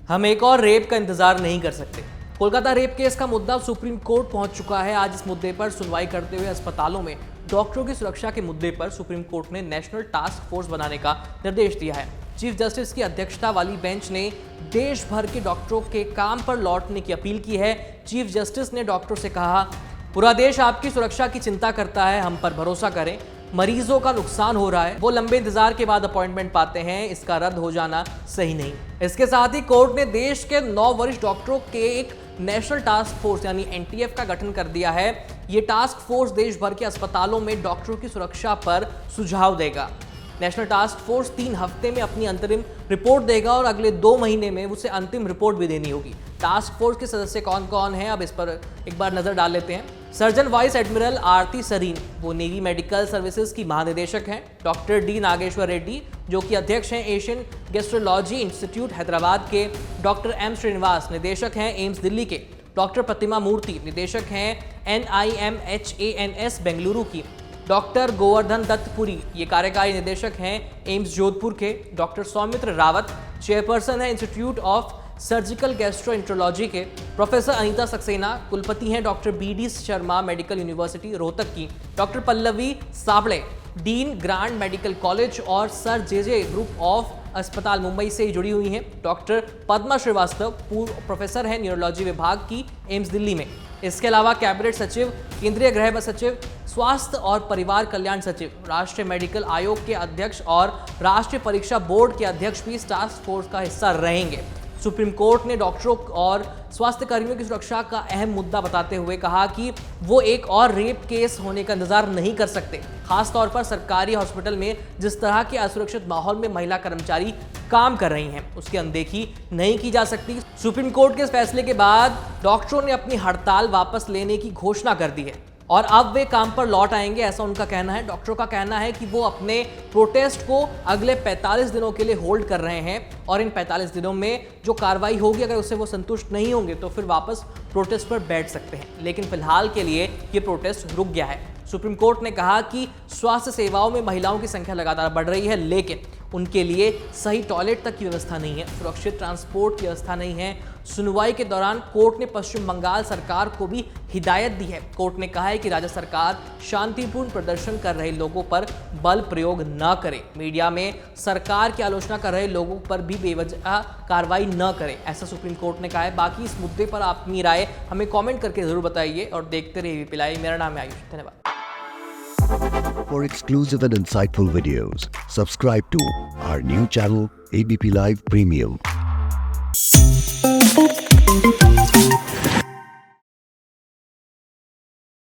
हम एक और रेप का इंतजार नहीं कर सकते। कोलकाता रेप केस का मुद्दा सुप्रीम कोर्ट पहुंच चुका है। आज इस मुद्दे पर सुनवाई करते हुए अस्पतालों में डॉक्टरों की सुरक्षा के मुद्दे पर सुप्रीम कोर्ट ने नेशनल टास्क फोर्स बनाने का निर्देश दिया है। चीफ जस्टिस की अध्यक्षता वाली बेंच ने देश भर के डॉक्टरों के काम पर लौटने की अपील की है। चीफ जस्टिस ने डॉक्टरों से कहा, पूरा देश आपकी सुरक्षा की चिंता करता है, हम पर भरोसा करें। मरीजों का नुकसान हो रहा है, वो लंबे इंतजार के बाद अपॉइंटमेंट पाते हैं, इसका रद्द हो जाना सही नहीं। इसके साथ ही कोर्ट ने देश के 9 वरिष्ठ डॉक्टरों के एक नेशनल टास्क फोर्स यानी एनटीएफ का गठन कर दिया है। ये टास्क फोर्स देश भर के अस्पतालों में डॉक्टरों की सुरक्षा पर सुझाव देगा। नेशनल टास्क फोर्स 3 हफ्ते में अपनी अंतरिम रिपोर्ट देगा और अगले 2 महीने में उसे अंतिम रिपोर्ट भी देनी होगी। टास्क फोर्स के सदस्य कौन कौन हैं, अब इस पर एक बार नजर डाल लेते हैं। सर्जन वाइस एडमिरल आरती सरीन, वो नेवी मेडिकल सर्विसेज की महानिदेशक हैं। डॉक्टर डी नागेश्वर रेड्डी, जो कि अध्यक्ष हैं एशियन गैस्ट्रोलॉजी इंस्टीट्यूट हैदराबाद के। डॉक्टर एम श्रीनिवास, निदेशक हैं एम्स दिल्ली के। डॉक्टर प्रतिमा मूर्ति, निदेशक हैं NIMHANS बेंगलुरु की। डॉक्टर गोवर्धन दत्तपुरी, ये कार्यकारी निदेशक हैं एम्स जोधपुर के। डॉक्टर सौमित्र रावत, चेयरपर्सन है इंस्टीट्यूट ऑफ सर्जिकल गैस्ट्रोएंट्रोलॉजी के। प्रोफेसर अनीता सक्सेना, कुलपति हैं doctor BD Sharma medical university Rohtak की। Doctor Pallavi Sable, dean Grant medical college और सर JJ ग्रुप ऑफ अस्पताल मुंबई से जुड़ी हुई हैं। डॉक्टर पद्मा श्रीवास्तव, पूर्व प्रोफेसर हैं न्यूरोलॉजी विभाग की एम्स दिल्ली में। इसके अलावा कैबिनेट सचिव, केंद्रीय गृह सचिव, स्वास्थ्य और परिवार कल्याण सचिव, राष्ट्रीय मेडिकल आयोग के अध्यक्ष और राष्ट्रीय परीक्षा बोर्ड के अध्यक्ष भी इस टास्क फोर्स का हिस्सा रहेंगे। सुप्रीम कोर्ट ने डॉक्टरों और स्वास्थ्य कर्मियों की सुरक्षा का अहम मुद्दा बताते हुए कहा कि वो एक और रेप केस होने का इंतजार नहीं कर सकते। खासतौर पर सरकारी हॉस्पिटल में जिस तरह के असुरक्षित माहौल में महिला कर्मचारी काम कर रही हैं, उसकी अनदेखी नहीं की जा सकती। सुप्रीम कोर्ट के इस फैसले के बाद डॉक्टरों ने अपनी हड़ताल वापस लेने की घोषणा कर दी है और अब वे काम पर लौट आएंगे, ऐसा उनका कहना है। डॉक्टरों का कहना है कि वो अपने प्रोटेस्ट को अगले 45 दिनों के लिए होल्ड कर रहे हैं और इन 45 दिनों में जो कार्रवाई होगी, अगर उससे वो संतुष्ट नहीं होंगे तो फिर वापस प्रोटेस्ट पर बैठ सकते हैं। लेकिन फिलहाल के लिए ये प्रोटेस्ट रुक गया है। सुप्रीम कोर्ट ने कहा कि स्वास्थ्य सेवाओं में महिलाओं की संख्या लगातार बढ़ रही है, लेकिन उनके लिए सही टॉयलेट तक की व्यवस्था नहीं है, सुरक्षित ट्रांसपोर्ट की व्यवस्था नहीं है। सुनवाई के दौरान कोर्ट ने पश्चिम बंगाल सरकार को भी हिदायत दी है। कोर्ट ने कहा है कि राज्य सरकार शांतिपूर्ण प्रदर्शन कर रहे लोगों पर बल प्रयोग न करे, मीडिया में सरकार की आलोचना कर रहे लोगों पर भी बेवजह कार्रवाई न करे, ऐसा सुप्रीम कोर्ट ने कहा है। बाकी इस मुद्दे पर अपनी राय हमें कमेंट करके जरूर बताइए और देखते रहिए ABP लाइव। मेरा नाम है आयुष, धन्यवाद। For exclusive and insightful videos, subscribe to our new channel ABP Live Premium.